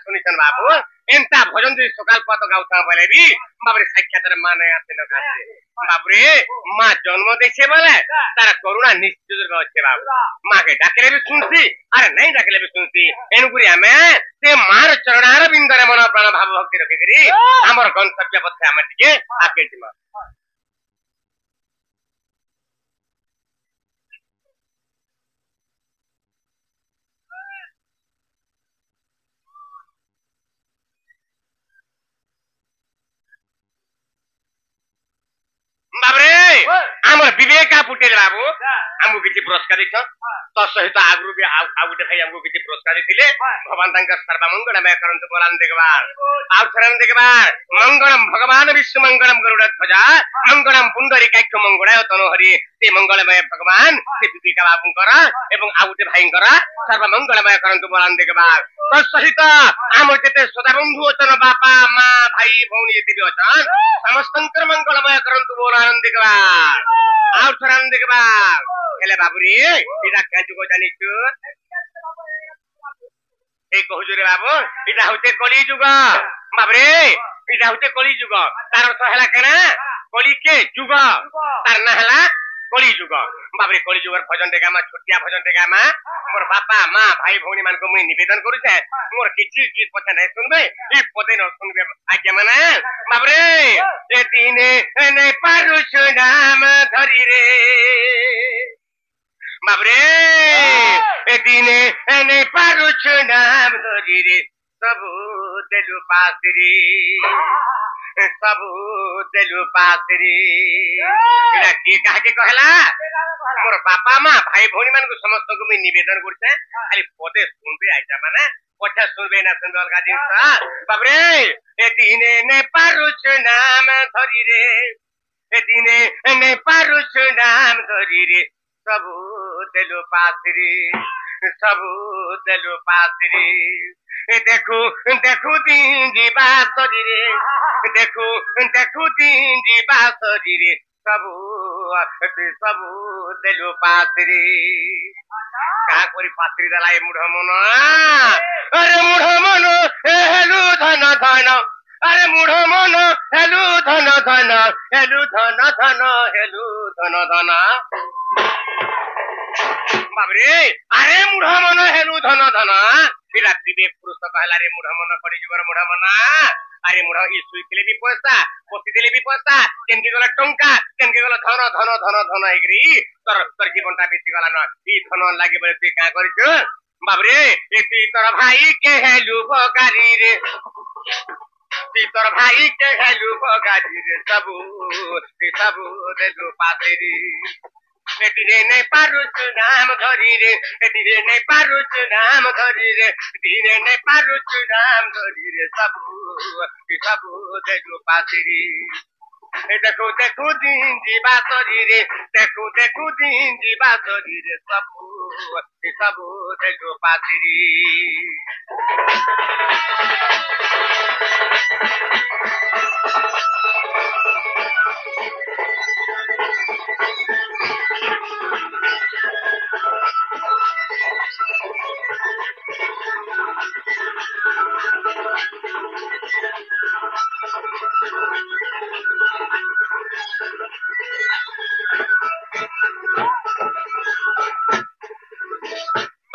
सुनिछन् बाबु एन्ता भजन जो सकाल पत गाउँछ बोले भी बाबरे साक्षात मा नै आछन गाछे बाबरे मा जन्म देखे बोले तार करुणा निश्चित रूप अच्छे बाबू माँ के डाकले भी सुनसी अरे नहीं डाकले भी सुनसी एनुकुरी हमें ते मार चरणार बिंदरे मन प्राण भाव भक्ति रखी करी हमर गंतव्य पथे हम टिके आके जिमा बाबरे हमर विवेका पुटेल बाबू हमको किछि पुरस्कार दिछ त सहित आगु भी आगु देखाई हमको किछि पुरस्कार दिथिले भगवान तांकर सर्वमंगलमय करंतु बोलान देखबार आउथरन देखबार मंगलम भगवान विश्व मंगलम गरुड़ ध्वजा मंगलम पुंडरीकाक्ष मंगलाय तनोहरि ते मंगलमय भगवान ते विवेका बाबूंकर एवं आउटे भाईंकर सर्वमंगलमय करंतु बोलान देखबार त सहित हमर जेते सदा बंधु अछन बापा मां भाई भौणी जेते भी अछन समस्तंकर मंगलमय करंतु बोलान देखबार आउथरन देखबार हेले बाबुरी इटा काजु को जानिछु ए कहजु रे बाबू इटा होते कली जुग बाबरे इटा होते कली जुग तार अर्थ हला केना कली के जुग तार ना हला कली जुग बाबरे कली जुगर भजन देगामा छोटिया भजन देगामा मोर बापा मां भाई भौणी मान को मुई निवेदन करू छे मोर किछि गीत पछा नै सुनबे ई पदे न सुनबे आज्ञा माने बाबरे ए दिने नै पारु नाम धरि रे बाबरे ए दिने नै पारु नाम धरि रे सबु देलु पासरी सबु देलु पासरी एला के कहा के कहला मोर बापा मां भाई भौणी मान को समस्त को मैं निवेदन करछे खाली पदे सुनबे आइजा माने पछा सुनबे ना सुनबे अलगा दिन बाबरे ए दिने नै पारु नाम धरि रे ए दिने नै पारु नाम धरि रे सबु देलु पासरी सबु देलु पासरी ए देखु देखु दिन जीवा शरीरे देखु देखु दिन जीवा शरीरे सबु सबु देलु पासरी का कोरी पासरी दलाई मुढ मन अरे मुढ मन हेलु धन धन अरे मुढ मन हेलु धन धन हेलु धन धन हेलु धन धन बाबरे अरे मुढ मन हेलु धन धन फिर विवेक पुरुष कहला रे मुढ मन करी जुगर मुढ मन अरे मुढ ई सुइले भी पैसा पोती देले भी पैसा केनके गला टंका केनके गला धन धन धन धन हेगरी तर जीवनटा बीती गला न ई धन लागि बले तू का करिछु बाबरे ए ती तोर भाई के हेलु बगारी रे ती तोर भाई के हेलु बगारी रे सबु देलु पातेरी एटिरे नै पारुच नाम धरि रे एटिरे नै पारुच नाम धरि रे एटिरे नै पारुच नाम धरि रे सबु देलु पातेरी ए देखो देखो दिन जीवा शरीरे देखो देखो दिन जीवा शरीरे सबु देलु पातेरी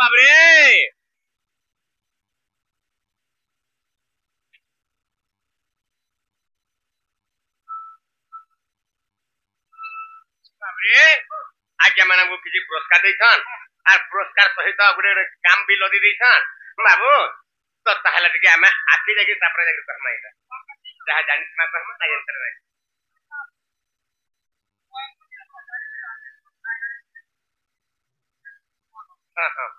बाबरे बाबरे आज्ञा माने को किछि पुरस्कार दैछन आर पुरस्कार सहित गुडे काम भी लदी दैछन बाबू तो ताहला टिके हमें आखि जाके तापरे जाके करमाइता जहा जानिस मा कहम ताय अंतर रे हां हां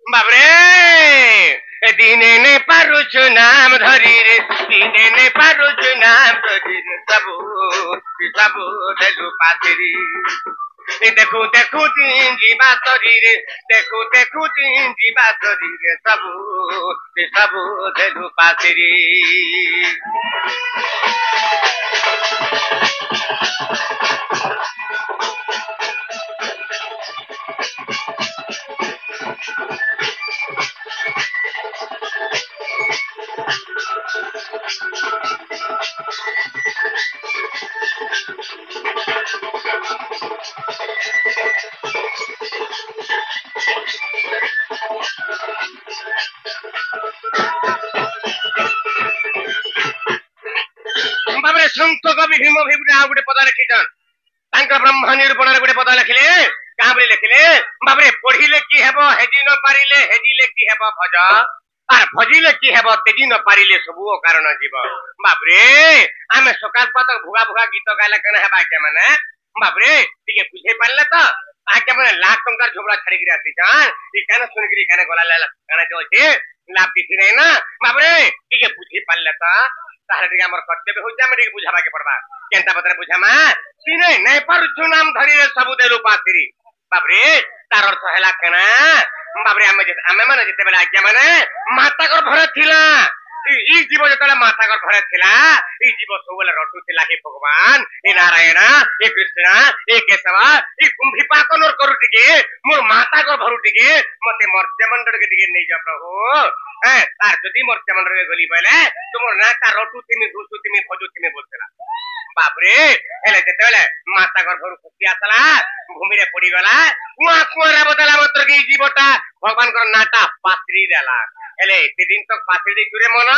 बाबरे दिने नै पारुच नाम धरि रे दिने नै पारुच नाम धरि रे सबु देलु पातेरी ए देखो देखो दिन जीवा शरीरे देखो देखो दिन जीवा शरीरे सबु देलु पातेरी ସନ୍ଥ କବି ଭୀମ ଭିମୁରେ ଆଉ ଗୋଟେ ପଦ ଲେଖିଛନ୍ ତାଙ୍କ ବ୍ରହ୍ମ ନିରୂପଣରେ ଗୋଟେ ପଦ ଲେଖିଲେ କାଁ ବୋଲି ଲେଖିଲେ ବାବରେ ପଢିଲେ କି ହେବ ହେଜି ନ ପାରିଲେ ହେଜିଲେ କି ହେବ ଭଜ আর ভজিলে কি হব তেজি ন পারিলে সবু কারণ জীব বাপরে আমি সকাল পাত ভুগা ভুগা গীত গাইলে কেন হেবা আজ্ঞা মানে বাপরে টিকে বুঝে পারলে তো আজ্ঞা মানে লাখ টঙ্কার ঝোবড়া ছাড়িকি আসিছান ই কেন শুনিকি কেন গলা কেন যাচ্ছে লাভ কিছু নাই না বাপরে টিকে বুঝি পারলে তো তাহলে টিকে আমার কর্তব্য হচ্ছে আমি টিকে বুঝাবাকে পড়বা কেনতা পত্রে বুঝামা সিনে নাই পারুଛୁ নাম ধরিলে সবু দেলু পাতিরি বাপরে তার অর্থ হেলা কেনা বাপরে আমি মানে যেতেবেলে আজ্ঞা মানে মাতাকর ঘরে ଥିଲା ই জীব যেতବେଳେ মাতাকর ঘরে ଥିଲା ই জীব ସବୁବେଳେ ରଟୁଥିଲା ହେ ଭଗବାନ ଏ ନାରାୟଣ ଏ କୃଷ୍ଣ ଏ କେଶବ ଏ କୁମ୍ଭୀପାକନର କରୁ ଟିକେ ମୋର ମାତାକର ଘରୁ ଟିକେ ମତେ ମର୍ତ୍ତ୍ୟମଣ୍ଡଳକେ ଟିକେ ନେଇଯାଅ ପ୍ରଭୁ ତାର ଯଦି ମର୍ତ୍ତ୍ୟମଣ୍ଡଳକେ ଗଲି ବୋଇଲେ ତୁମର ନା ତା ରଟୁଥିମି ଘୁଷୁଥିମି ଭଜୁଥିମି ବୋଲଥିଲା ବାପରେ ହେଲେ ଯେତେବେଳେ ମାତାକର ଘରୁ ଖୁସି ଆସିଲା ଭୂମିରେ ପଡିଗଲା କୁଆଁ କୁଆଁରା ବଦଲା ମାତ୍ର କି ଜୀବଟା ଭଗବାନଙ୍କର ନାଟା ପାତ୍ରି ଦେଲା ହେଲେ ଏତେ ଦିନ ତକ ପାତ୍ରି ଦେଇଛୁରେ ମନ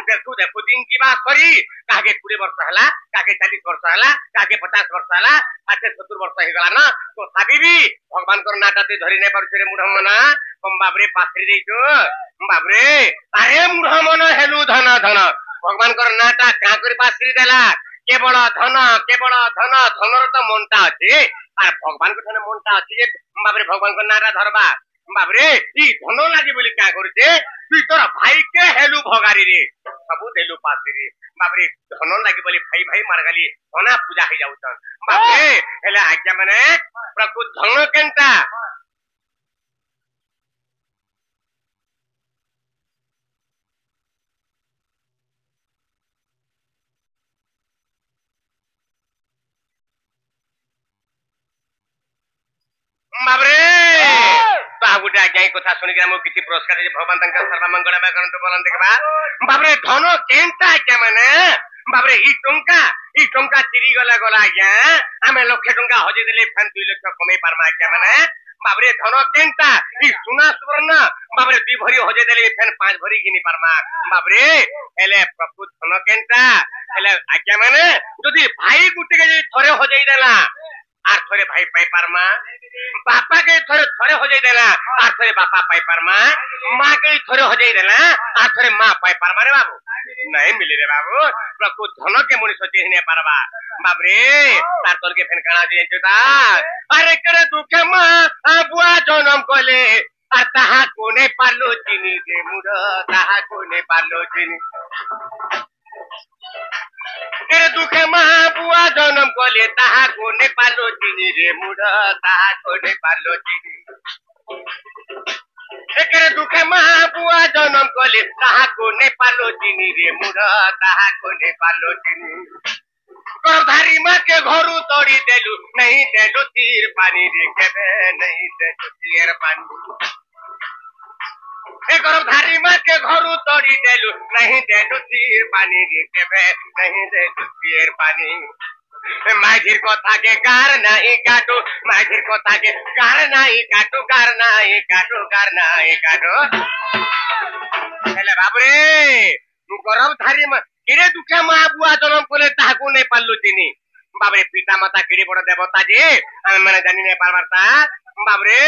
ଦେଖୁ ଦେଖୁ ଦିନ ଯିବା ସରି କାହାକେ 20 ବର୍ଷ ହେଲା କାହାକେ 40 ବର୍ଷ ହେଲା କାହାକେ 50 ବର୍ଷ ହେଲା 60-70 ବର୍ଷ ହେଇଗଲା ନା ତଥାପି ବି ଭଗବାନଙ୍କର ନାଟା ତୁଇ ଧରି ନେଇ ପାରୁଛୁରେ ମୁଢ ମନ ବାବରେ ପାତ୍ରି ଦେଇଛୁ ବାବରେ ଆରେ ମୁଢ ମନ ହେଲୁ ଧନ ଧନ ଭଗବାନଙ୍କର ନାଟା କାଁ କରି ପାତ୍ରି ଦେଲା କେବଳ ଧନ ଧନର ତ ମନଟା ଅଛି আর ভগবানଙ୍କ ঠানে মনটা ଅଛି যে বাপরে ভগবানଙ୍କ নারা ধরবা বাপরে ই ধন লাগি বলি কা করছে তুই তোর ভাইকে হেলু ভগারি রে সবু দেলু পাতি রে বাপরে ধন লাগি বলি ভাই ভাই মারগালি ধনা পূজা হই যাউছন বাপরে হেলে আজ্ঞা মানে প্রকৃত ধন কেনটা বাপরে ଗୋଟେ ଆଜ୍ଞା ଏ କଥା ଶୁଣିକି ଆମକୁ କିଛି ପୁରସ୍କାର ଭଗବାନ ତାଙ୍କ ସର୍ବମଙ୍ଗଳମୟ କରନ୍ତୁ ବୋଲନ୍ ଦେଖିବା ବାପରେ ଧନ କେନ୍ତା ଆଜ୍ଞା ମାନେ ବାପରେ ଇ ଟଙ୍କା ଚିରି ଗଲା ଆଜ୍ଞା ଆମେ ଲକ୍ଷେ ଟଙ୍କା ହଜେଇ ଦେଲେ ଫେନ୍ 2 ଲକ୍ଷ କମେଇ ପାରମା ଆଜ୍ଞା ମାନେ ବାପରେ ଧନ କେନ୍ତା ଇ ସୁନା ସୁବର୍ଣ୍ଣ ବାପରେ 2 ଭରି ହଜେଇ ଦେଲେ ଫେନ୍ 5 ଭରି କିନି ପାରମା ବାପରେ ହେଲେ ପ୍ରକୃତ ଧନ କେନ୍ତା ହେଲେ ଆଜ୍ଞା ମାନେ ଯଦି ଭାଇ ଗୁଟେ ଯଦି ଥରେ ହଜେଇ ଦେଲା আর থরে ভাই পাই পারমা বাপা কে থরে হজাই দেলা আর থরে বাপা পাই পারমা মা কে থরে হজাই দেলা আর থরে মা পাই পারমা রে বাবু নাই মিলি রে বাবু প্রকৃত ধন কে মনিষ চিনি নে পারবা বাবরে তার তোর কে ফেন কানা দিয়ে জুতা আরে করে দুঃখে মা বুয়া জনম কলে আর তাহা কোনে পারলো চিনি রে মুর তাহা কোনে পারলো চিনি तेरे दुखे महाबुआ जन्म कले ताहा कोने पालो चिनी रे मुड ताहा कोने पालो चिनी तेरे दुखे महाबुआ जन्म कले ताहा कोने पालो चिनी रे मुड ताहा कोने पालो चिनी करधारी माँ के घरू तोड़ी देलु नहीं देलु तीर पानी रे केबे नहीं देलु तीर पानी गर्भधारी माँ के घरू तोड़ी देलु नहीं देलु तीर पानी रे केबे नहीं देलु तीर पानी माझिर कथा के गार नहीं काटो माझिर कथा के गार नहीं काटो गार नहीं काटो गार नहीं काटो हेले बाबरे गर्भधारी माँ किरे दुखे माँ बुआ जन्म कोले ताहाकू नहीं पालु चिनी बाबरे पिता माता किरे बड़ देवता जे माने जानि नहीं पारबारता बाबरे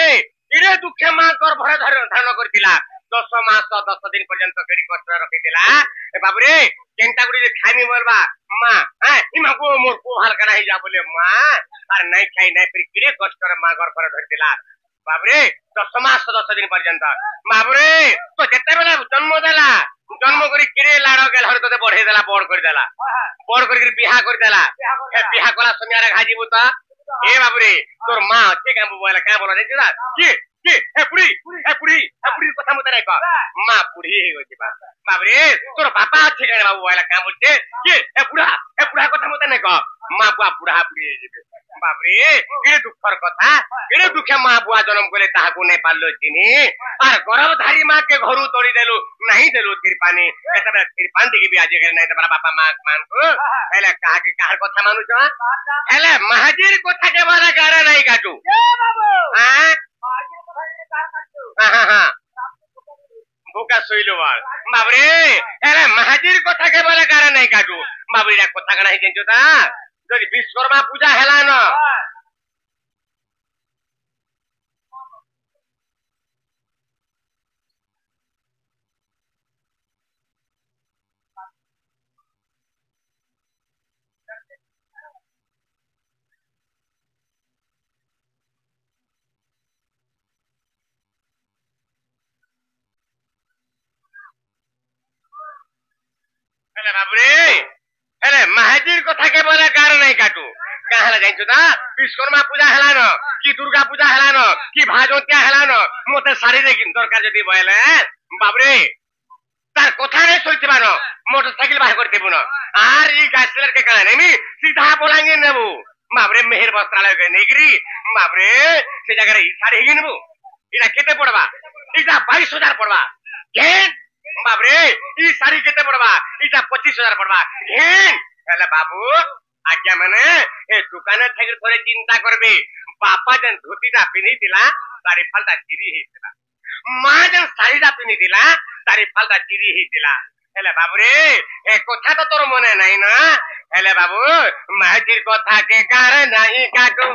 किरे दुखे माँ गर्भरे धारण करथिला 10 मास 10 दिन पर्यंत केड़ी कष्ट रखिथिला ए बाबरे केनता गुडी खाइमी बोलबा माँ इमा को मोर को हल्का नहीं जा बोले माँ और नहीं खाई नहीं फिर किरे कष्ट रे माँ गर्भरे धरथिला बाबरे 10 मास 10 दिन पर्यंत बाबरे तो जेते बेला जन्म देला जन्म करी किरे लाड़ गेल हर तते बढ़े देला बड़ कर बिहा कर देला ए बिहा कला समियारे घाजीबु त ए बाबरे तोर माँ अच्छे काम बोला का बोला देखिला की ए पुड़ी কথা মতে নাই কো মা পুড়ি হই গছি বাবরে তোর বাবা আছে কেন বাবু বলা কাম বলছে কি এ বুড়া কথা মতে নাই কো মা বুয়া বুড়া পুড়ি হই যাবে বাবরে এরে দুঃখর কথা এরে দুঃখে মা বুয়া জন্ম কলে তাহাকু নাই পারলো চিনি আর গর্ভধারী মা কে ঘরু তড়ি দেলু नहीं देलु तिरपानी केतबे तिरपान दिके भी आजे करे नहीं तबरा बापा मां मान को हेले कहा के कार কথা मानु छ हेले महाजीर কথা के बारे गारा नहीं काटू ए बाबू हां महाजीर কথা के गार काटू हां भूका सोइलो बाबरे हेले महाजीर কথা के बारे गारा नहीं काटू बाबुरा कथा कणा हे जेंचो ता जदि विश्वकर्मा पूजा हेला न हेले बाबुरे हेले महाजीर कथा के बोले कार नहीं काटू कहाँ जाइछु ता विश्वकर्मा पूजा हेला न कि दुर्गा पूजा हेला न कि भाजोत्या हेला न मते साड़ी रे दरकार जदि बोले बाबुरे तार कथा नहीं सुनथिबा न मोटरसाइकिल बाहर कर देबु न आर ई गासिलर के कणा नेमी सीधा बोलांगे नेबु बाबुरे मेहर वस्त्रालय के नेगरी बाबुरे से जगह रे साड़ी हिगिन नेबु इला केते पड़बा इटा 22,000 पड़बा के बाबरे ई साड़ी केते पड़बा इटा 25,000 पड़बा घेन हेले बाबू आज्ञा माने ए दुकाने थेक थोड़े चिंता करबे बापा जन धोतीटा पिनी दिला तारी फलटा चिरी हेतिला मां जन साड़ीटा पिनी दिला तारी फलटा चिरी हेतिला हेले बाबूरे ए कथा तो तोर मने नाही ना हेले बाबू महाजीर कथा के कार नाही काटू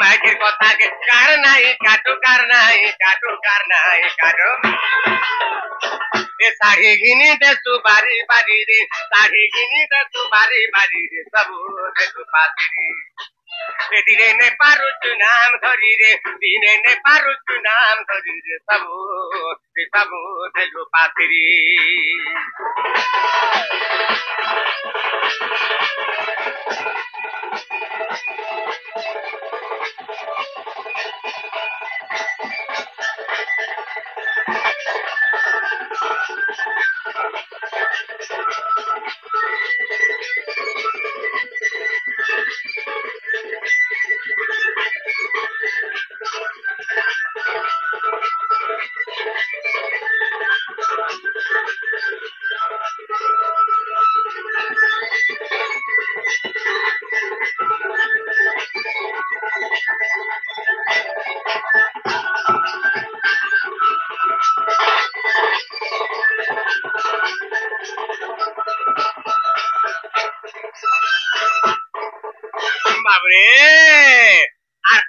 महाजीर कथा के कार नाही काटू कार नाही काटू कार नाही काटू ए साड़ी गिनी दे तू बारी बारी रे साड़ी गिनी दे तू बारी बारी रे सबू दे तू पासी रे दिने ने पारुच नाम धरी रे दिने ने पारुच नाम धरी रे सबू दे तू पासी रे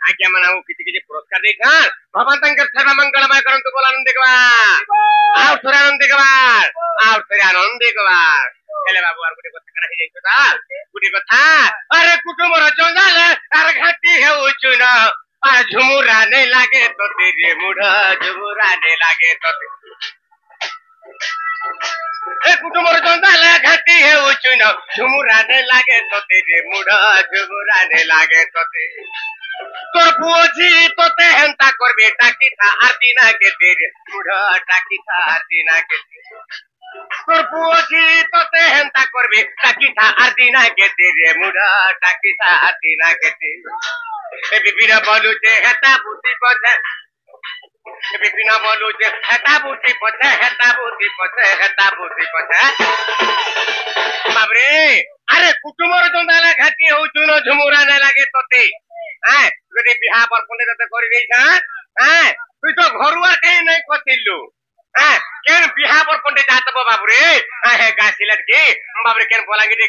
आज्ञा मनाऊ किसी पुरस्कार देखा भगवान तंकर सर्व मंगलमय करंतु बोल आनंद देखबार आउ थोड़े आनंद देखबार हेले बाबू आर गुटे कथा करा हे जाइतो ता गुटे कथा अरे कुटुंबर जंजाल आर घाटी हेउछु न आ झुमुरा नै लागे तो तेरे मुढा झुमुरा नै लागे तो ए कुटुंबर जंजाल घाटी हेउछु न झुमुरा नै लागे तो तेरे मुढा झुमुरा नै लागे तो तोर पुओजी तोते हेंता करबे टाकी था आरती ना के तेरे मुढा टाकी था आरती ना के तोर पुओजी तोते हेंता करबे टाकी था आरती ना के तेरे मुढा टाकी था आरती ना के ए बिबिना बोलू जे हेता बुद्धि पछे ए बिबिना बोलू जे हेता बुद्धि पछे हेता बुद्धि पछे हेता बुद्धि पछे बाबरे अरे कुटुंबर जंदाला घाटी होचु न झुमुरा ना लागे तोते हां যদি বিহা বরপনে ততে করি দেইছা হ্যাঁ তুই তো ঘরুয়া কেই নাই কতিলু হ্যাঁ কেন বিহা বরপনে যাতব বাবুরে হ্যাঁ গাছিলাট কি বাবুরে কেন বলাঙ্গি যে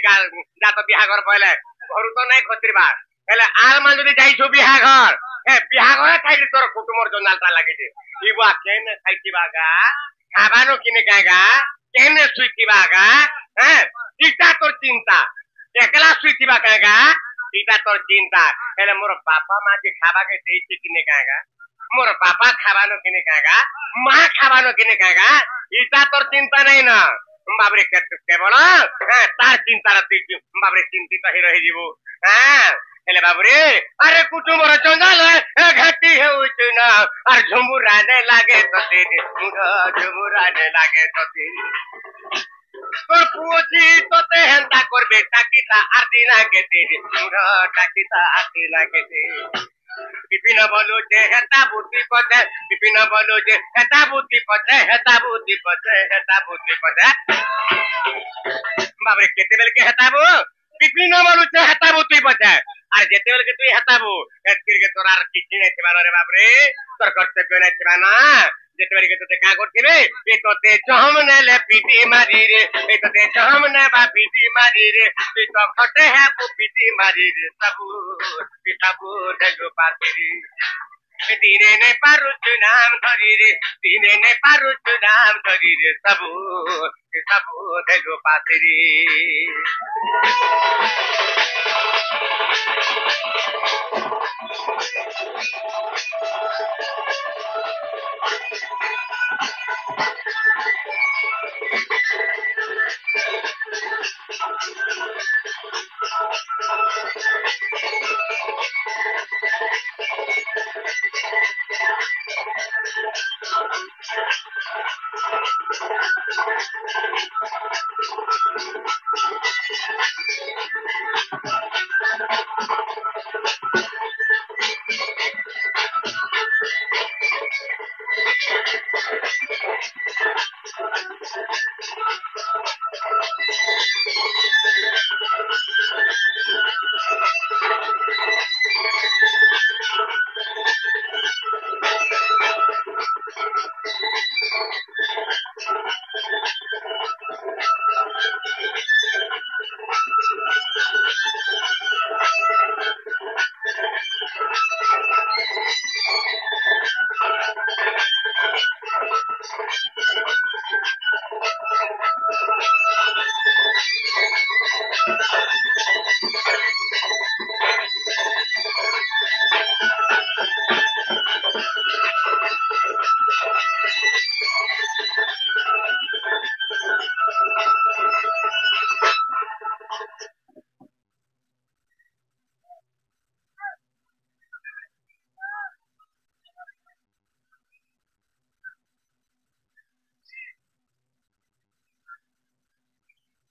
যাত বিহা ঘর পয়লে ঘরু তো নাই খতিরবা হেলে আর মান যদি যাইছো বিহা ঘর হ্যাঁ বিহা ঘরে খাইলি তোর কুটুমর জনালটা লাগিছে ইবা কেন খাইতিবা গা খাবানো কিনে কাগা কেন সুইতিবা গা হ্যাঁ ইটা তোর চিন্তা একলা সুইতিবা কাগা इटा तोर चिंता हेले मोर बापा माँ के खाबा के देइछि किने कागा मोर बापा खाबानो किने कागा माँ खाबानो किने कागा इटा तोर चिंता नहीं न बाबरे केवल हां तार चिंता रति बाबरे चिंतित ही रहि जीवो हां हेले बाबरे अरे कुटुंबर जंजाल घाटी हेउछु न आर झुमुरा नै लागे तते झुमुरा नै लागे तते तोर पुओजी तोते हेंता करबे टाकी था आरती ना के तेरे मुढा टाकी था आरती ना के विपिन बोलो जे हेता बुद्धि पछे विपिन बोलो जे हेता बुद्धि पछे हेता बुद्धि पछे हेता बुद्धि पछे बाबरे केते बेल के हेता बो विपिन बोलो जे हेता बुद्धि पछे আর যেতেবেলে que তুই হেতাবু এতিকে তোর আর কিছু নাই থিবা রে বাপ রে তোর কর্তব্য নাই থিবা না যেতেবেলে que তোতে কা করতিবে এ তোতে চহমনে লে পিটি মারি রে এ তোতে চহমনে বা পিটি মারি রে তুই তো ঘটে হে পিটি মারি রে সাবু দেগো পাতিরি দিনে নে পারুচু নাম ধরি রে দিনে নে পারুচু নাম ধরি রে সাবু দেগো পাতিরি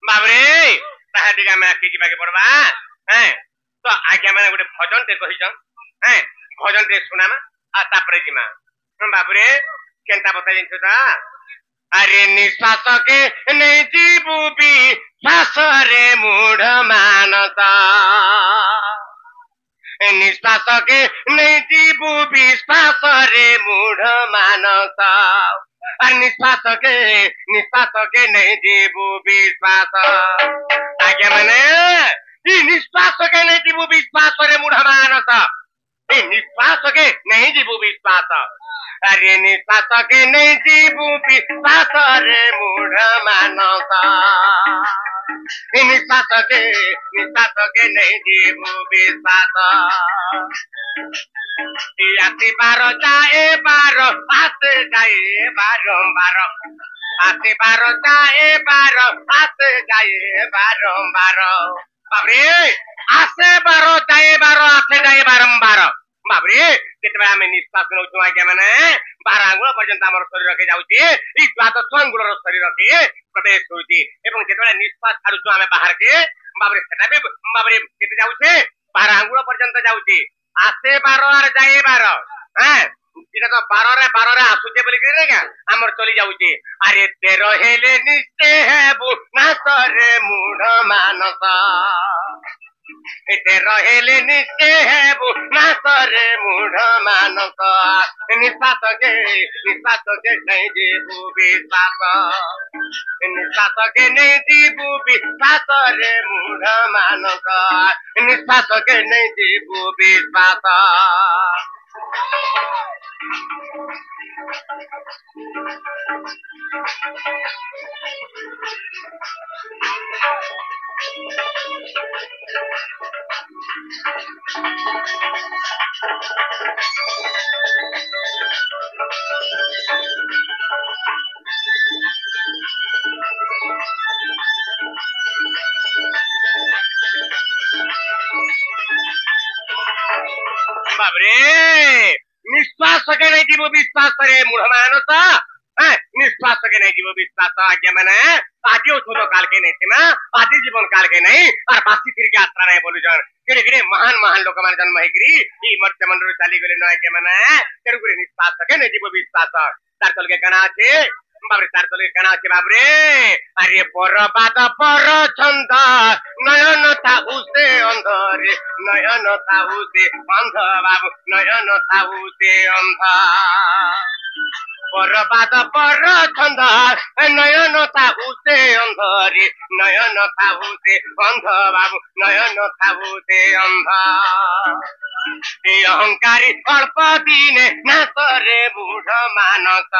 बाबरे ताहा दिगा में आके जीवा के पड़बा हैं तो आज्ञा माने गोटे भजन ते कहिजन हैं भजन ते सुनामा आ तापरे जिमा बाबरे केनता बता जिंतु ता अरे निश्वास के नहीं जीवु भी श्वास रे मूढ़ मानता निश्वास के नहीं जीवु भी श्वास रे मूढ़ मानता निश्वास के नहीं जीवु विश्वास आज्ञा माने निश्वास के नहीं जीवु विश्वास रे मूढ़ मानस निश्वास के नहीं जीवु विश्वास अरे निश्वास के नहीं जीवु विश्वास रे मूढ़ मानस निश्वास के नहीं जीवु विश्वास आते बार जाए बार आते जाए बारंबार आते बार जाए बार आते जाए बारंबार बाबरे आसे बार जाए बार आते जाए बारंबार बाबरे जेतबे आमे निश्वास नउछु आज्ञा माने 12 आंगुल पर्यंत हमर शरीर के जाउची ई द्वादश अंगुलर शरीर के प्रवेश होउची एवं जेतबे निश्वास छाडुछु आमे बाहर के बाबरे सेटा भी बाबरे केते जाउछे 12 आंगुल पर्यंत जाउची आसे 12 और जाए 12 हैं इटा तो 12 रे आसुचे बोली करे का हमर चली जाउची अरे 13 हेले निश्चय है बु नासरे मूढ़ मानस एते रहेले निश्चय है बु नासरे मूढ़ मानस निश्वास के नहीं जीवु विश्वास निश्वास के नहीं जीवु विश्वास रे मूढ़ मानस निश्वास के नहीं जीवु विश्वास बाबरे निश्वास के नहीं जीवु विश्वास रे मूढ़ मानस निश्वास के नहीं जीवु विश्वास आज्ञा माने आदि उठो काल के नहीं थी आदि जीवन काल के नहीं और बासी फिर के यात्रा नहीं बोलू जन केरे केरे महान लोक मान जन्म हेकरी ई मर्त्य मंडल चाली गले न आज्ञा माने केरे केरे निश्वास के नहीं जीवु विश्वास तार तल के गाना আছে बाबरे तार तले काना अछि बाबरे अरे परबाद पर छंद नयन थाउ से अंध रे नयन थाउ से अंध बाबू नयन थाउ से अंध परबाद पर छंद नयन थाउ से अंध रे नयन थाउ से अंध बाबू नयन थाउ से अंध अहंकारी अल्प दिने नासरे बुढ मानस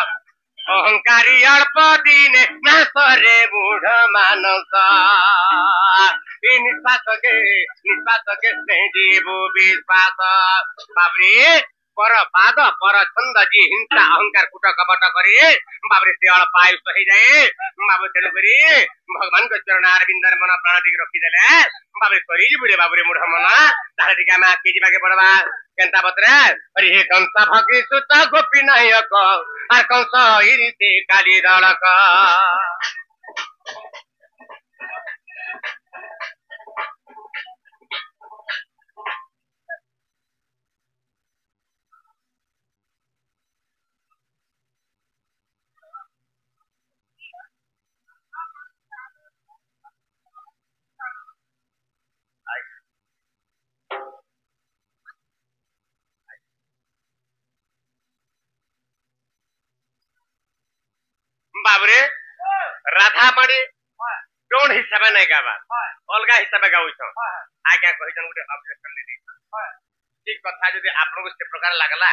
अहंकारी अल्प दिने नासरे बुढ मानस निश्वास के जीव विश्वास बाबरे पर पाद पर छंद जी हिंसा अहंकार कुट कपट करी बाबरे से अल्प आयुष हो जाए बाबू तेणु करी भगवान को चरण अरविंद मन प्राण टिक रखिदेले बाबरे सरी बुढ़े बाबरे मूढ़ मन ताहे टिके आमे आके जिबाके पड़बा केनता बतरे अरे हे कंस भगी सुत गोपी नायक आर कंस इरिते काली दलक बाबरे राधा मणि टोन हिसाब नहीं गावा अलगा हिसाब गाउछ आज्ञा कहिछन गुटे ऑब्जेक्शन ले ठीक कथा जदि आपन को से प्रकार लागला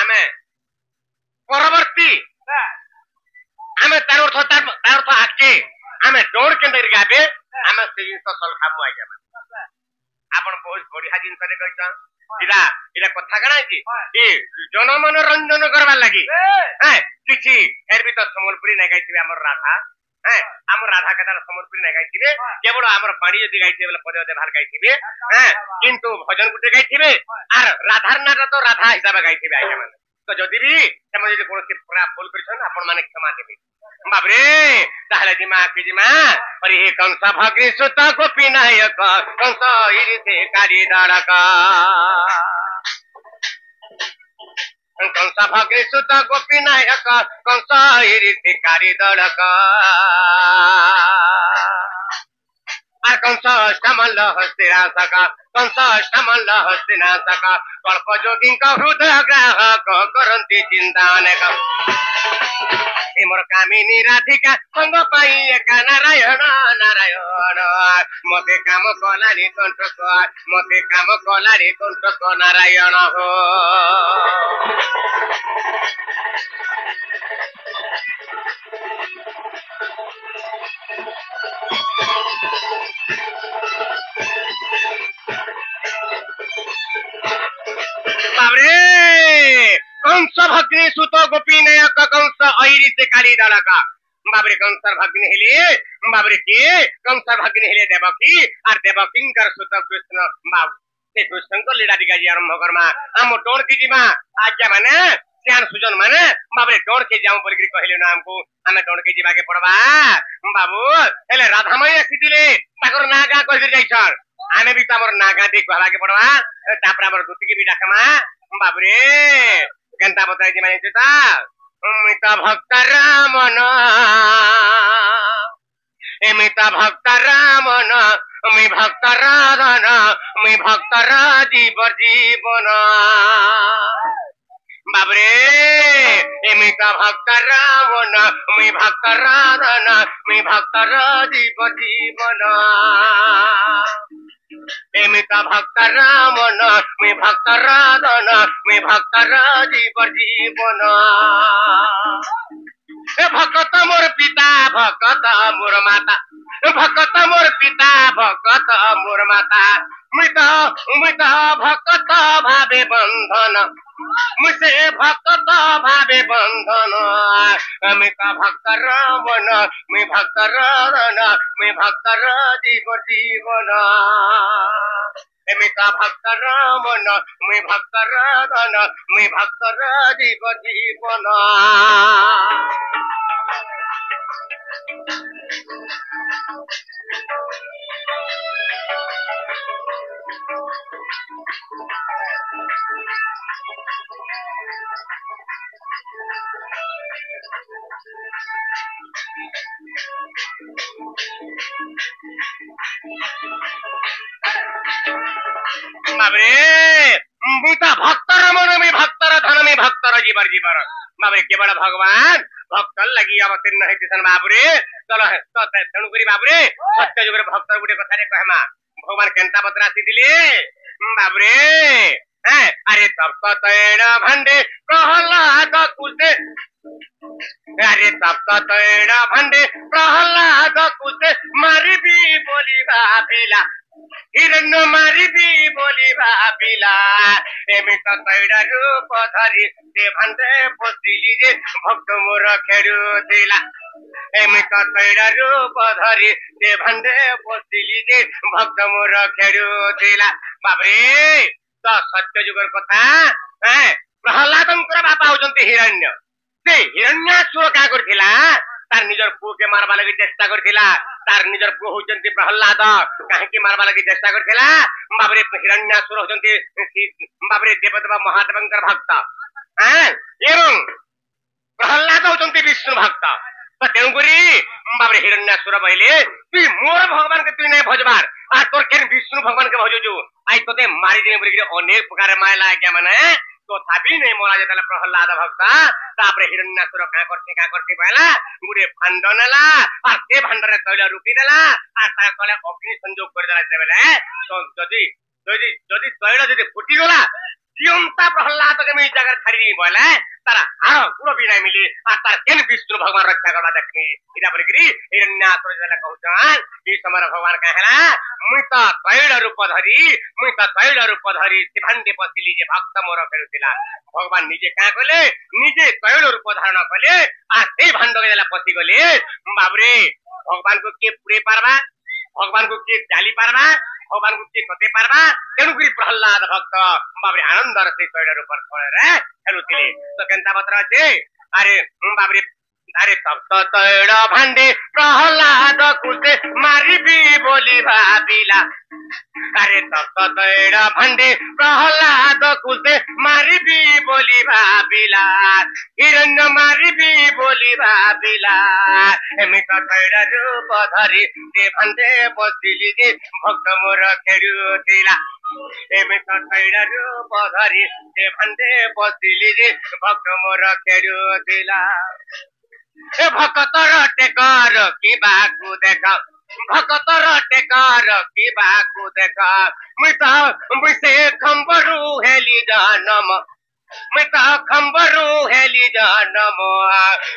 आमे परवर्ती आमे तार अर्थ आके आमे टोन केंद्र गाबे आमे से जिंस सल खाबो आज्ञा आपन बहुत बढ़िया जिंस रे कहिछन इरा कथा कना छी ए जन मनोरंजन करबा लागि हैं किछि एर भी तो समलपुरी नै गाइथिबे हमर राधा हैं हमर राधा कथा समलपुरी नै गाइथिबे केवल हमर पाणी जदि गाइथिबे बोले पदे भार गाइथिबे हैं किंतु भजन गुटे गाइथिबे आर राधार नाटा तो राधा हिसाब गाइथिबे आइया माने तो जदि भी हम जदि कोन से पूरा फुल करछन आपन माने क्षमा देबे बाबरे ताहले जिमा के जिमा अरे हे कंस भग्नि सुत गोपी नायक कंस इरिते काली दलक कंस भग्नि सुत गोपी नायक कंस इरिते काली दलक कंस श्यामल हस्तिनाशक कंस श्यामल हस्तिनाशक कल्प जोगी हृदय ग्राहक करंती चिंता अनेक मोर कामिनी राधिका संग पाई एका नारायण नारायण मते काम कलारी कंठक मते काम कलारी कंठक नारायण हो बाबरे कंस भग्नि सुत गोपी नायक कंस ऐरिते काली दलक बाबरे कंस भग्नि हेले बाबरे के कंस भग्नि हेले देवकी आर देवकींकर सुत कृष्ण बाबू से कृष्ण को लीला दिगा जी आरंभ करमा हम टोन की जीमा आज्ञा माने श्यान सुजन माने बाबरे टोन के जाऊ बोल के कहले ना हमको हमें टोन के जीवा के पड़बा बाबू हेले राधामय आसीतिले ताकर नागा कह दे जाइछन आने भी तमर नागा दे कहला के पड़बा तापर हमर दुति के भी डाकमा बाबरे गंता बताई दी माने ता मिता भक्त रामन मिता भक्त रामन मी भक्त राधन मी भक्त राजीव जीवन बाबरे मिता भक्त रामन मी भक्त राधन मी भक्त राजीव जीवन मिता भक्त रामन मी भक्त राधन मी भक्त राजीव जीवन भक्त मोर पिता भक्त मोर माता भक्त मोर पिता भक्त मोर माता मृत भक्त भावे बंधन मुझे भक्त भावे बंधन अमित भक्त रावण मैं भक्त रावण मैं भक्त राजीव जीवन अमित भक्त रावण मैं भक्त रावण मैं भक्त राजीव जीवन ବାବରେ ମୁଁ ତ ଭକ୍ତର ମନ ମି ଭକ୍ତର ଧନ ମି ଭକ୍ତର ଜୀବନ ଜୀବନ ବାବରେ କେବଳ ଭଗବାନ ଭକ୍ତ ଲାଗି ଅବତୀର୍ଣ୍ଣ ହେଇଛନ୍ ବାବୁରେ ଚଲ ତେଣୁକରି ବାବୁରେ ସତ୍ୟ ଯୁଗରେ ଭକ୍ତ ଗୋଟେ କଥାରେ କହମା ଭଗବାନ କେନ୍ତା ପତ୍ର ଆସିଥିଲେ ବାବୁରେ अरे तब तो तैड़ भंडे प्रहलाद कुसे अरे तब तो तैड़ भंडे प्रहलाद कुसे मारी भी बोली भापिला हिरण्य मारी भी बोली भापिला एमित तैड़ रूप धरी ते भंडे पोसिली जे भक्त मोर खेरुथिला एमित तैड़ रूप धरी ते भंडे पोसिली जे भक्त मोर खेरुथिला बाबरे तो सत्य जुगर कथा प्रहलादंकर बापा होचंती हिरण्य से हिरण्यासुर का करथिला तार निजर पुओ के मारबा लागि चेष्टा करथिला तार निजर पुओ होचंती प्रहलाद काहे की मारबा लागि चेष्टा करथिला बाबरे हिरण्यासुर होचंती बाबरे देवदेव महादेवंकर भक्त एवं प्रहलाद होचंती विष्णु भक्त तो तेणुकरी बाबरे हिरण्यासुर बहिले तु मोर भगवान के तु नै भजबार आ तोर केन विष्णु भगवान के भजोजु आई तोते मारी देने बोली अनेक प्रकार मायला आज्ञा माने तो थाबी नहीं मोरा जेतला प्रहलाद भक्त तापरे हिरण्यासुर का करते पहला गुडे भांड नेला आ से भांड रे तैल रुकी देला आ ता कले अग्नि संयोग कर देला देबेले तो जदी तैल जदी फुटी गला जियंता प्रहलाद के मी जगह खड़ी नहीं बोले तारा हां गुड़ भी नहीं मिली आ तार केन विष्णु भगवान रक्षा करबा देखनी इदा बोलगिरी हिरण्यासुर जेला कहउछन ई समर भगवान कहला मुई त तैल रूप धरी शिभांडे पसिली जे भक्त मोर फेरुतिला भगवान निजे का कले निजे तैल रूप धारण कले आ से भांड के जेला पसि गले बाबरे भगवान को के पुरे पारबा भगवान को के डाली पारबा भगवान को के कते पारबा तेणुकरी प्रहलाद भक्त बाबरे आनंद से तैल रूप रे फेरुतिले तो केनता बतरा छे अरे बाबरे अरे तब तो तैड़ भांडे प्रहलाद कुसे मारी भी बोली भापिला अरे तब तो तैड़ भांडे प्रहलाद कुसे मारी भी बोली भापिला हिरण्य मारी भी बोली भापिला एमित तैड़ रूप धरी ते भांडे बसिली जे भक्त मोर खेरुथिला एमित तैड़ रूप धरी ते भांडे बसिली जे भक्त मोर खेरुथिला भक्तर टेकर की बाकू देखा भक्तर टेकर की बाकू देखा मुझसे खंबरू हेली जानम मिता खंबरू हेली जानम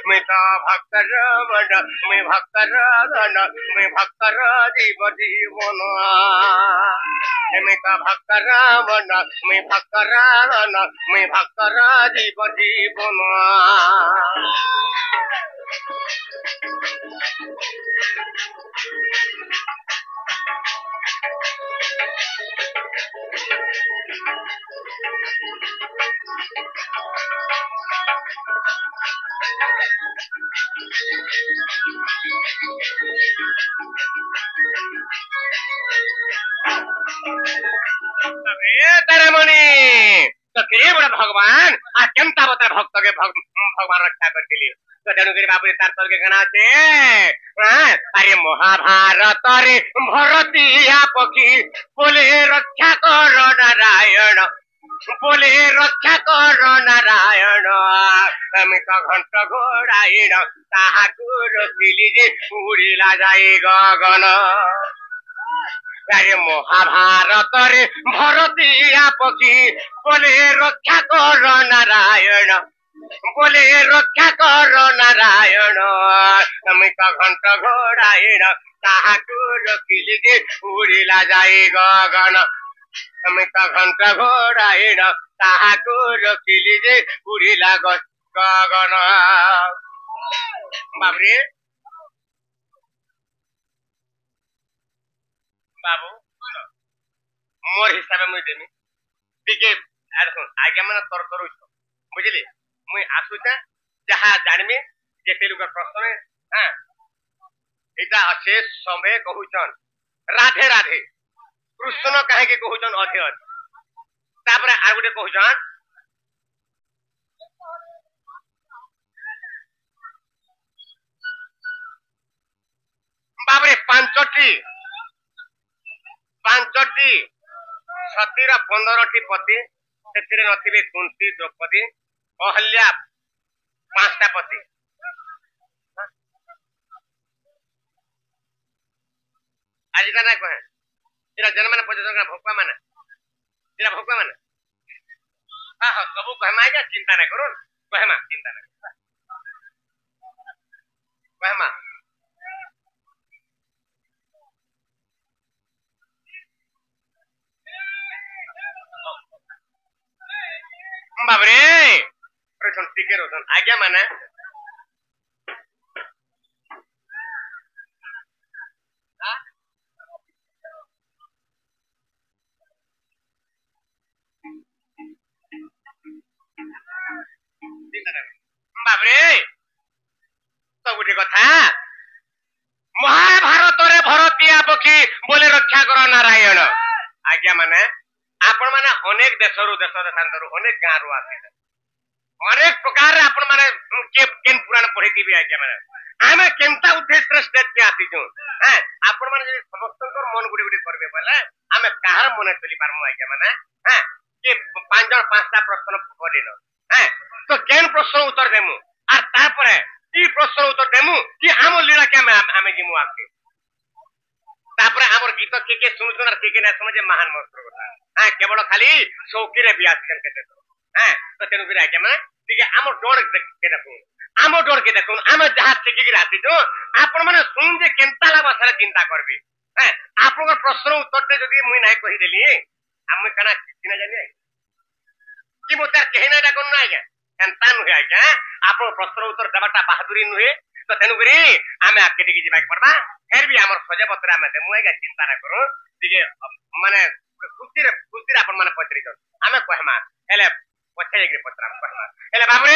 मिता भक्तर मन मैं भक्तर धन मैं भक्तर जीव जीवन मिता भक्तर मन मैं भक्तर धन मैं भक्तर जीव जीवन तो बड़ा भगवान आ केमता बता भक्त के भगवान रक्षा करथिली तो तेणुकरी बाबू तार तर्क गाना छे अरे महाभारत रे भरतिया पक्षी बोले रक्षा कर नारायण बोले रक्षा कर नारायण अमित घंट घोड़ाइण ताहाकु रखिली जे उड़िला जाए गगन अरे महाभारत रे भरतिया पक्षी बोले रक्षा कर नारायण बोले रक्षा कर नारायण अमित घंट घोड़ाइण ताहाकु रखिली जे उड़िला जाए गगन अमित घंट घोड़ाइण ताहाकु रखिली जे उड़िला गगन बाबरे बाबू मोर हिसाब मुई देमी टिके आज्ञा मन तर तर बुझिली मुई आसुचा जहा जानमी जेते लोग प्रश्न हां एटा अच्छे समय कहूचन राधे राधे कृष्ण काहे के कहूचन अधे अधे तापर आ गुटे कहूचन बाबरे पांचटी सतीर 15टी पति से नथिबे कुंती द्रौपदी अहल्या 5टा पति आज का ना कहे तेरा जन्म ने पचे का भोकवा माने तेरा भोकवा माने हां हां सब कहमा जा चिंता ना करो कहमा चिंता ना कहमा बाबरे अरे तुम टिके रहो आज्ञा माने बाबरे तो गोटे कथा महाभारत रे भरतिया पक्षी बोले रक्षा कर नारायण आज्ञा माने आपण माने अनेक देशरू देश देशांतरू अनेक गाँव आसे अनेक प्रकार आपण माने केन पुराण पढ़ी भी आज्ञा माने आमे केमता उद्देश्य स्टेट के आसी छु हैं आपण माने जे समस्त मन गुडी गुडी करबे बोले आमे काहर मने चली पारमु आज्ञा माने हैं के 5टा प्रश्न पढ़िनो हैं तो केन प्रश्न उत्तर देमु आ तापरे ई प्रश्न उत्तर देमु कि हम लीला के आमे जिमु आके तापरे हमर गीत के सुनु सुनार के ना समझे महान मंत्र কথা हां केवल खाली शौकी रे बियास करके देखो हां तो तेनु बिरा के माने ठीक है हमर डोर के देखो हमर डोर के देखो हम जहां सिखि के राती तो आपण माने सुन जे केनता ला भाषा चिंता करबी हां आपण प्रश्न उत्तर ते जदी मुई नाही कहि देली हम कना किना जानी कि मोता कहना डा कोन नाही के केनता नु है के आपण प्रश्न उत्तर देबाटा बहादुरी नुहे तो तेनु बिरी आमे आके टिकी जिबा परबा फिर भी हमर सजे पत्र आमे देमु एगा चिंता ना करो ठीक है माने खुशी आपण माने पत्री कर आमे कहमा हेले पछे एक पत्र आमे कहमा हेले बाबरे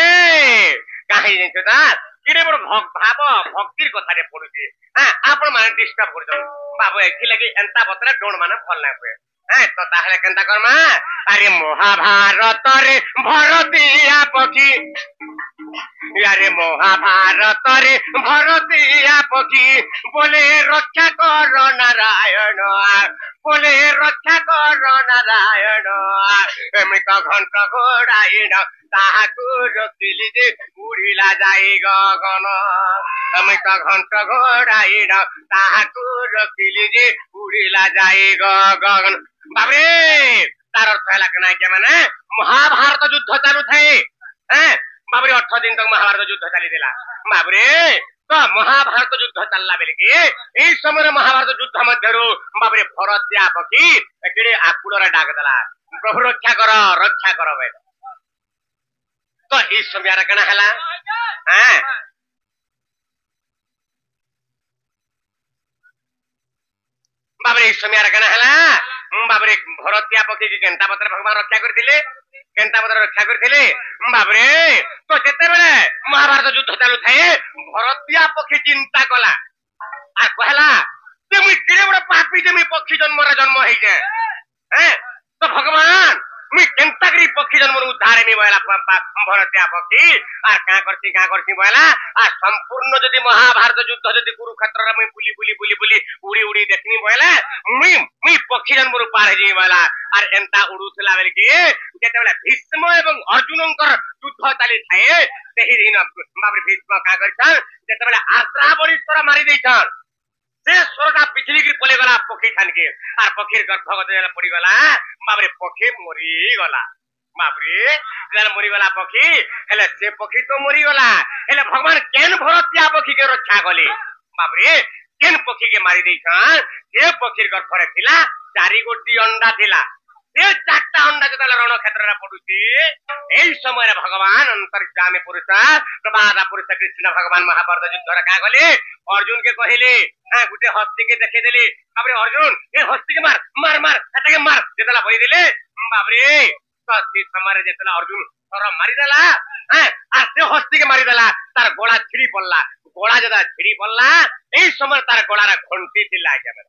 काहे जेछ दा किरे बड़ भाव भक्तिर कथा रे पडुची हां आपण माने डिस्टर्ब कर दो बाबू एथि लगी एंता पत्र डोण माने फल ना होए हैं तो ताहले केनता करमा अरे महाभारत रे भरतिया पक्षी यारे महाभारत रे भरतिया पक्षी बोले रक्षा कर नारायण बोले रक्षा कर नारायण एमित घंट घोड़ाइन ताहाकु रखिली जे उड़िला जाई गगन एमित घंट घोड़ाइन ताहाकु रखिली जे उड़िला जाई गगन बाबरे तार अर्थ है कना के माने महाभारत युद्ध चालू थाए हैं बाबरे 8 दिन तक महाभारत युद्ध चली दिला बाबरे तो महाभारत युद्ध चलला बेले के ए समय महाभारत युद्ध मध्यरु बाबरे भरतिया पक्षी एकेडे आकुडरा डाक दला प्रभु रक्षा कर बे तो ई समय रा कना हला हैं बाबरे ई समय रा कना हला बाबरे भरतिया पक्षी के केनता पत्र भगवान रक्षा करथिले केनता पत्र रक्षा करथिले बाबरे तो जेते बेले महाभारत युद्ध चालू थाए भरतिया पक्षी चिंता कला आ कहला ते मुई केरे बड़ पापी जे मुई पक्षी जन्म रे जन्म हेई जे हैं तो भगवान मुई केनता करी पक्षी जन्म नु उद्धार नि भयला भरतिया पक्षी आ का करती भयला आ संपूर्ण जदी महाभारत युद्ध जदी कुरुक्षेत्र रे मुई बुली उड़ी उड़ी देखनी भयला मुई पक्षी जन्म नु पार हेई भयला आर एंता उडुथला बेले के जेते बेले भीष्म एवं अर्जुनंकर युद्ध चाली थाए सेही दिन बाबरे भीष्म का करछन जेते बेले आत्रावरीश्वर मारी देछन से स्वर्गा पिछली की पले गला पक्षी खान के आर पक्षीर गर्भगत जेला पड़ी गला बाबरे पक्षी मरी गला बाबरे जेला मरी गला पक्षी हेले से पक्षी तो मरी गला हेले भगवान केन भरतिया पक्षी के रक्षा कले बाबरे केन पक्षी के मारी देछन से पक्षीर गर्भ रे थिला 4 गोटी अंडा थिला से 4टा अंडा जेला रण क्षेत्र रे पडुची एई समय रे भगवान अंतर्यामी पुरुष प्रभादा पुरुष कृष्ण भगवान महाभारत युद्ध रे का गले अर्जुन के कहले हां गुटे हस्ती के देखे देली बाबरे अर्जुन ए हस्ती के मार मार एटा के मार जेतला भई दिले बाबरे तो सी समय रे जेतला अर्जुन थर मारी देला हां आ से हस्ती के मारी देला तार गोला छिड़ी पड़ला गोला जदा छिड़ी पड़ला एई समय तार गोला रा घंटी थिला के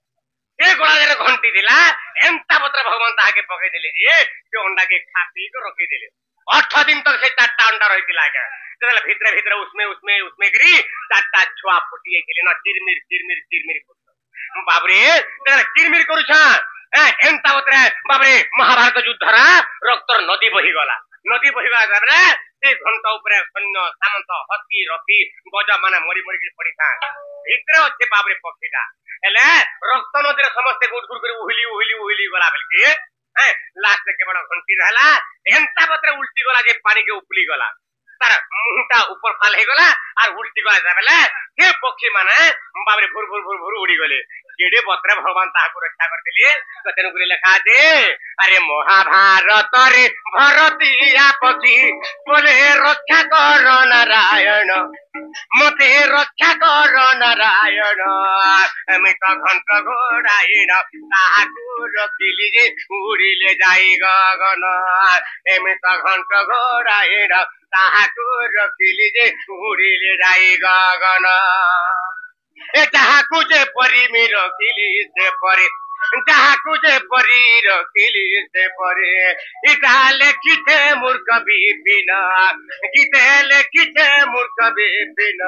ए गोला रे घंटी दिला एंता पत्र भगवान ताके पकई देले जे जो अंडा के खाती तो रखी देले 8 दिन तक से 4टा अंडा रहितिला के जेला भीतर उसमें गिरी 4टा छुआ फुटी गेले ना चिरमिर बाबरे तेरा चिरमिर करूछा ଏନ୍ତା ବତରେ ବାବରେ ମହାଭାରତ ଯୁଦ୍ଧର ରକ୍ତର ନଦୀ ବହିଗଲା ନଦୀ ବହିଗଲା ତାପରେ ସେ ଘଣ୍ଟ ଉପରେ ସୈନ୍ୟ ସାମନ୍ତ ହସ୍ତି ରଥି ଗଜ ମାନେ ମରି ମରିକି ପଡିଥା ଭିତରେ ଅଛି ବାବରେ ପକ୍ଷୀଟା ହେଲେ ରକ୍ତ ନଦୀରେ ସମସ୍ତେ ଗୁଟ ଗୁଟ କରି ଉହିଲି ଗଲା ବେଲକି ଲାଷ୍ଟ କେବଳ ଘଣ୍ଟି ରହିଲା ଏନ୍ତା ବତରେ ଉଲ୍ଟି ଗଲା ଯେ ପାଣିକେ ଉପଲି ଗଲା ତାର ମୁହଁଟା ଉପର ଫାଲ ହେଇଗଲା আর উল্টি গলা বেলে সে পক্ষী মানে বাবরে ভুর ভুর ভুর ভুর উড়ি গলে কেড়ে বত্রে ভগবান তাহাকে রক্ষা করদেলি তেনু করে লেখা আছে আরে মহাভারত রে ভরতিয়া পক্ষী বলে রক্ষা কর নারায়ণ মতে রক্ষা কর নারায়ণ আমি তো ঘন্ট ঘোড়াইন তাহাকু রখিলি যে উড়িলে যাই গগন এমি তো ঘন্ট ঘোড়াইন তাহাকু রখিলি যে উড়িলে যাই গগন এ যাহাকু যে পরিমি রখিলি সে পরে যাহাকু যে পরি রখিলি সে পরে ইটা লেখিছে মূর্খ বিপিন গীতে লেখিছে মূর্খ বিপিন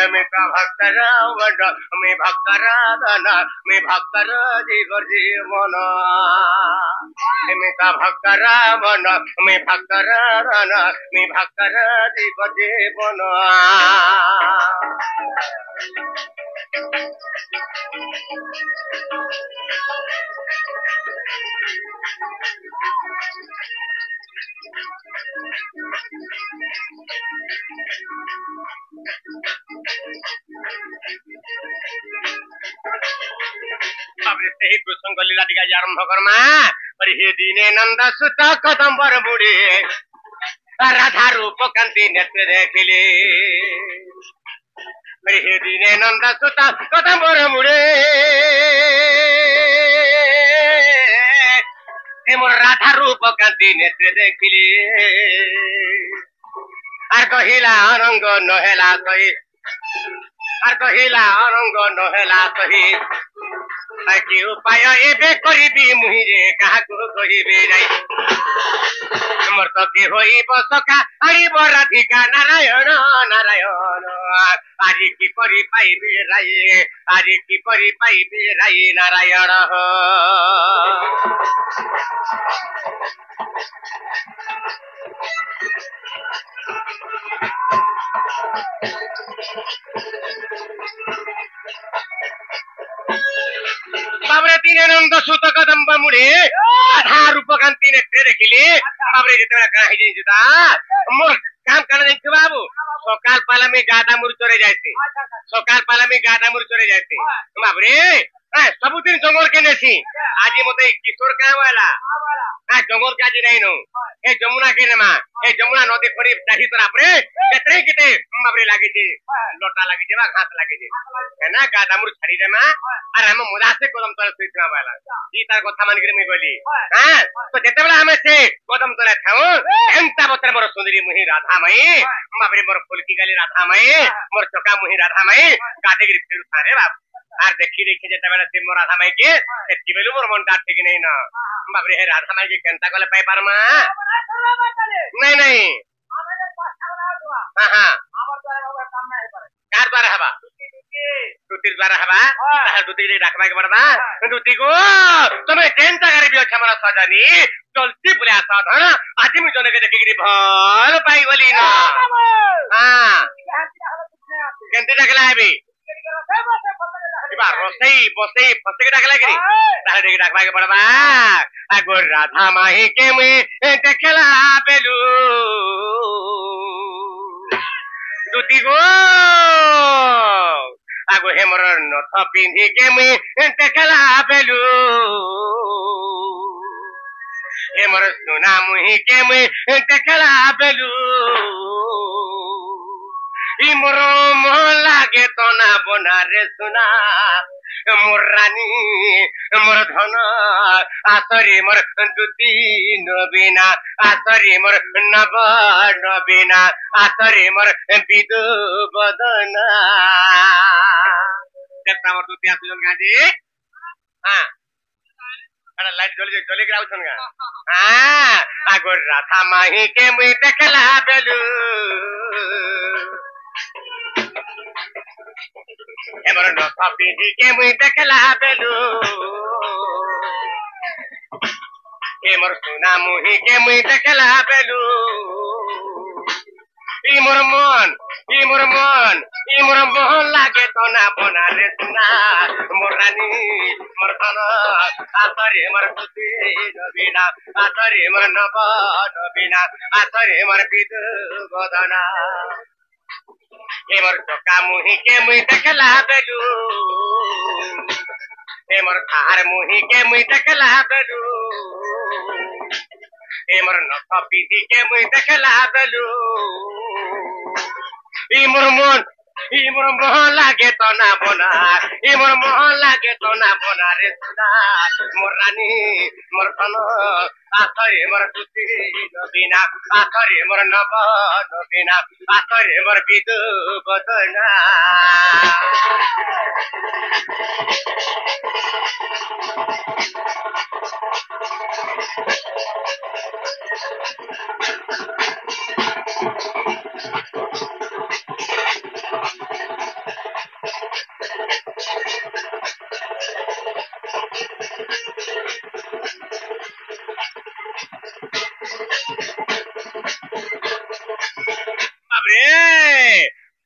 আমি তো ভক্ত রাবণ আমি ভক্ত রাধন আমি ভক্তর জীবন আমি তো ভক্ত রাবণ আমি ভক্ত রাধন আমি ভক্তর জীবন সেই প্রসঙ্গ লীলা টিকা আরম্ভ করমা হে দিনে নন্দ সুত কদম্বর মুড়ে রাধা রূপ কান্তি নেত্রে দেখিলে হে দিনে নন্দ সুত কদম্বর মুড়ে মোর রাধা রূপ কান্তি নেত্রে দেখিলে আর কহিলা অনঙ্গ নহেলা সহি আর কহিলা অনঙ্গ নহেলা সহি কি উপায় এবে করিবি মুহিরে কাহাকু কহিবে যাই মোর তো কি হইব সখা আইব রাধিকা নারায়ণ নারায়ণ আজি কি করি পাইবে রাই আজি কি করি পাইবে রাই নারায়ণ বাবরে দিনে নন্দ সুত কদম্ব মুড়ে রাধা রূপ কান্তি নেত্রে দেখিলে বাবরে যেতেবেলা কানা হয়ে যাইছে তা মোর কাম কানা দেখছি বাবু সকাল পালামি গাদা মুড় চড়ে যাইছে সকাল পালামি গাদা মুড় চড়ে যাইছে বাবরে ସବୁଦିନ ଜଙ୍ଗଲକେ ନେସି ଆଜି ମତେ କିଶୋର କାଁ ବୋଇଲା ଜଙ୍ଗଲ କେ ଆଜି ନାଇନ ଏ ଯମୁନା କେ ନେମା ଏ ଯମୁନା ନଦୀ ଖଣି ଚାହି ତରା ପରେ କେତେ କେତେ ବାବରେ ଲାଗିଛି ଲଟା ଲାଗିଛି ବା ଘାସ ଲାଗିଛି ନା ଗାଦା ମୁର ଛାଡି ଦେମା ଆର ଆମେ ମଜାସେ କଦମ ତଳେ ଶୋଇଥିବା ବୋଇଲା ଇ ତାର କଥା ମାନିକିରି ମୁଇଁ ଗଲି ତ ଯେତେବେଳେ ଆମେ ସେ କଦମ ତଳେ ଥାଉ ଏନ୍ତା ବତରେ ମୋର ସୁନ୍ଦରୀ ମୁହିଁ ରାଧା ମାଇ ବାବରେ ମୋର ଫୁଲକି ଗାଲି ରାଧା ମାଇ ମୋର ଚକା ମୁହିଁ ରାଧା ମାଇ ଗାଧେଇକିରି ଫେରୁଥା ରେ ବାବୁ আর দেখি যেতেবেলে সে মোর রাধা মাইকে সেটি বেলু মোর মনটা ঠিক নেই না বাবরে হে রাধা মাইকে কেনতা গলে পাই পারমা নাই নাই হ্যাঁ হ্যাঁ কার দ্বারা হবা দুতির দ্বারা হবা তাহলে দুতিকে ডাকবাকে পড়বা দুতি গো তুমি কেনতা গাড়ি অছ আমার সজানি জলদি বলে আস ধন আজি মু জনকে দেখিকি ভাল পাই গলি না হ্যাঁ কেনতে ডাকলা হেবি রসেই বসেই ফসেকে ডাকলা গিরি তাহলে দেখি ডাকবাকে পড়বা আগো রাধা মাহিকে মুই দেখলা বেলু দুতি গো আগো হেমর নথ পিন্ধিকে মুই দেখলা বেলু হেমর সোনা মুহিকে মুই দেখলা বেলু ই মোর মোহ লাগে তনা বনারে সোনা মোর রানী মোর ধন আসরি মোর দুতি নবীনা আসরি মোর নব নবীনা আসরি মোর বিদু বদনা কেতা মোর দুতি আসুন গাজি হ্যাঁ লাইট জলি জলি গ্রাউছন গা হ্যাঁ আগর রাধা মাহি কে মুই দেখলা বেলু এমর নথ পিঁধিকে মুই দেখলা বেলু ए मोर सुना मुही के मुई देखला बेलू ই মোর মন ই মোর মন ই মোর মোহন লাগে তো না বনা রে সুনা মোর রানী মোর ধন আতরে মোর খুশি নবীনা আতরে মোর নব নবীনা আতরে মোর বিদু বদনা এ মোর চোকা মুহি কে মুই দেখলা বেলু এ মোর থার মুহি কে মুই দেখলা বেলু এ মোর নখ পিধি কে মুই দেখলা বেলু ই মোর মন ই মোর মোহন লাগে তো না বনা ই মোর মোহন লাগে তো না বনা রে সুনা মোর রানী মোর ধন আতরে মোর খুশি নবীনা আতরে মোর নব নবীনা আতরে মোর বিদু বদনা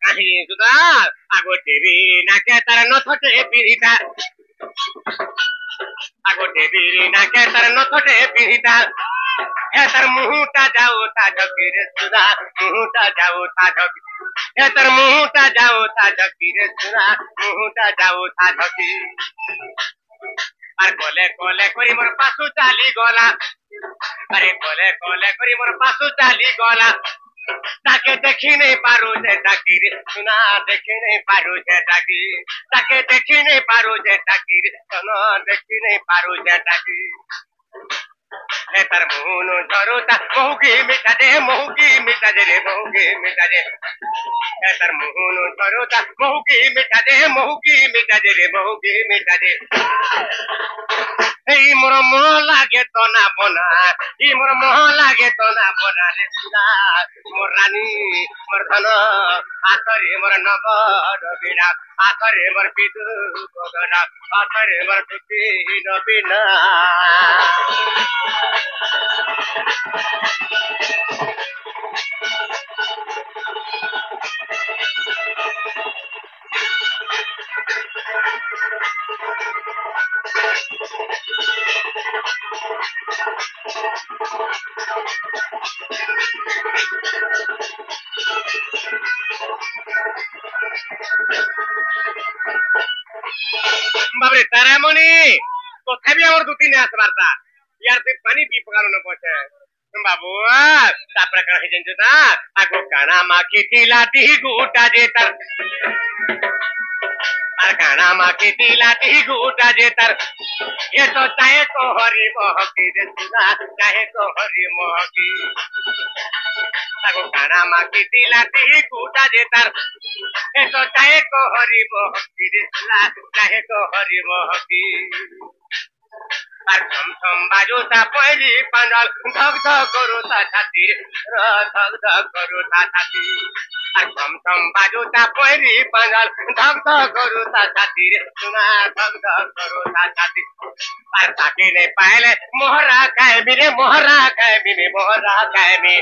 কাহি সুদা আগতে বিরি নাকে তার নথটে পিড়িতা আগতে বিরি নাকে তার নথটে পিড়িতা হে তার মুহুটা যাও তা ঝকিরে সুদা মুহুটা যাও তা ঝকি হে তার মুহুটা যাও তা ঝকিরে সুদা মুহুটা যাও তা ঝকি আর কলে কলে করি মোর পাশু চালি গলা আরে কলে কলে করি মোর পাশু চালি গলা তাকে দেখি নেই পারু যে ডাকি রে সুনা দেখি নেই পারু যে ডাকি তাকে দেখি নেই পারু যে ডাকি রে সোনা দেখি নেই পারু যে ডাকি হে তার মুনু ঝরুতা মহুকি মিঠা দে রে মহুকি মিঠা দে হে তার মুনু ঝরুতা মহুকি মিঠা দে রে মহুকি মিঠা দে এই মোর মোহ লাগে তো না বনা ই মোর মোহ লাগে তো না বনা রে সুনা মোর রানী মোর ধন আতরে মোর নব নবীনা আতরে মোর বিদু বদনা আতরে মোর খুশি নবীনা বাবরে তারামণি তথাপি আমার দুদিনে আসবার তা ইয়ার তুই পানি পি পকানো পছে বাবু তারপরে কানা হয়ে জানছো না আগো কানা মাখি তিলাটি গুটা যে তার আর কানা মাখি তিলাটি গুটা যে তার এ তো চাহে তো হরি মহকি রে সুনা চাহে তো হরি মহকি আগো কানা মাখি তিলাটি গুটা যে তার এ তো চাহে তো হরি মহকি রে সুনা চাহে তো হরি মহকি আর ছমছম বাজুতা পয়লি পাঞ্জাল ধক ধক করুতা ছাতির ধক ধক করুতা ছাতি আর ছমছম বাজুতা পয়লি পাঞ্জাল ধক ধক করুতা ছাতির সুনা ধক ধক করুতা ছাতি আর তাকে নে পাইলে মোহরা খাইবি রে মোহরা খাইবি রে মোহরা খাইবি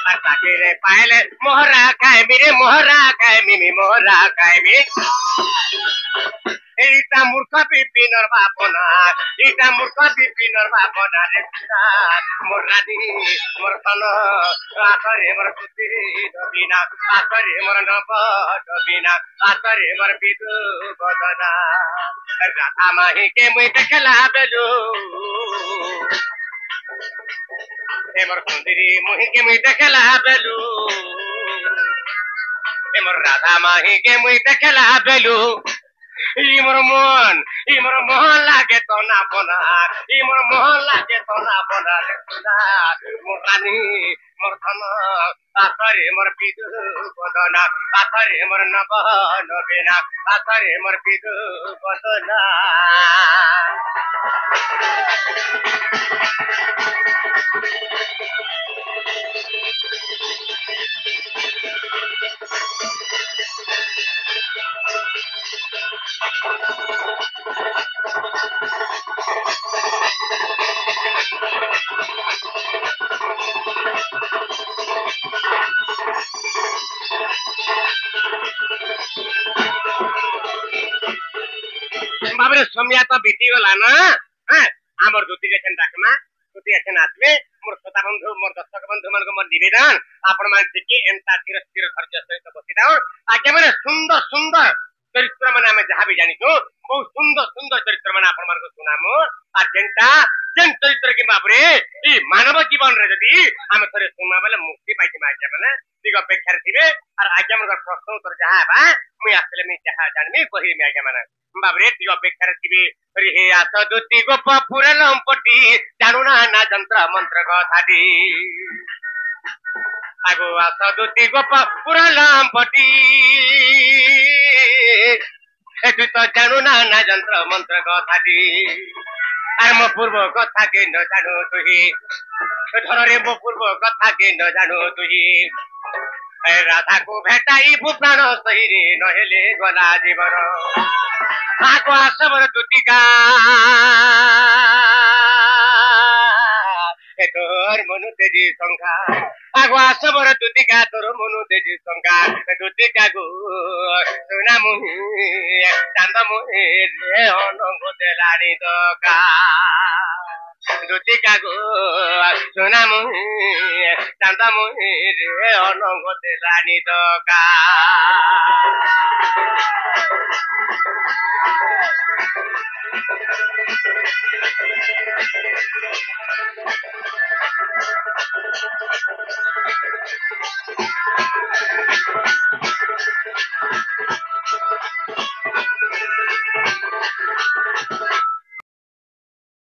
আর তাকে নে পাইলে মোহরা খাইবি রে মোহরা খাইবি মোহরা খাইবি এইটা মূর্খ বিপিনর বাপনা এইটা মূর্খ বিপিনর বাপনা রে মোর রানী মোর ধন আতরে মোর খুশি নবীনা আতরে মোর নব নবীনা আতরে মোর বিদু বদনা রাধা মাহিকে মুই দেখলা বেলু এ মোর সুন্দরী মুহিকে মুই দেখলা বেলু এ মোর রাধা মাহিকে মুই দেখলা বেলু ই মোর মোহন লাগে তো না বনা ই মোর মোহন লাগে তো না বনা রে সুনা মোর রানী মোর ধন আতরে মোর বিদু বদনা আতরে মোর নব নবীনা আতরে মোর বিদু বদনা बाबरे सोमिया तो बीती गला ना हां हमर ज्योति के छन राखमा ज्योति एछन आत्मे मोर श्रोता बंधु मोर दर्शक बंधु मन को मोर निवेदन आपण मान टिके एंता स्थिर स्थिर खर्च सहित बसी दाओ आगे माने सुंदर सुंदर चरित्र माने हम जहां भी जानितो बहुत सुंदर सुंदर चरित्र माने आपण मान को सुनामो आ जेंटा जेन चरित्र के बाबरे ई मानव जीवन रे जदी हम थरे सुना बेले मुक्ति पाइति माइया माने दिग अपेक्षा थिबे और आगे मन प्रश्न उत्तर जहां बा मुई आसले मी जहां जानमी कहि मी आगे माने बाबरे दिग अपेक्षा थिबे रे हे आस दुति गोप पुरलम पटी जानुना ना जंत्र मंत्र कथाटी आगो आस दुति गोप पुरलम पटी एतु तो जानुना ना जंत्र मंत्र कथाटी আর মো পূর্ব কথা কে ন জানো তুই ধরে মো পূর্ব কথা কে ন জানো তুই রাধা কো ভেটাই ভূপ্রাণ সহিরে নহলে গলা জীবন আগো আসবর তুতিকা এ তোর মনু তেজি সংখ্যা আগো আসবর তুতিকা তোর মনু তেজি সংখ্যা তুতিকা গো সোনা মুহি চাঁদ মুহি রে অনঙ্গ দেলানি দকা তুতিকা গো সোনা মুহি চাঁদ মুহি রে অনঙ্গ দেলানি দকা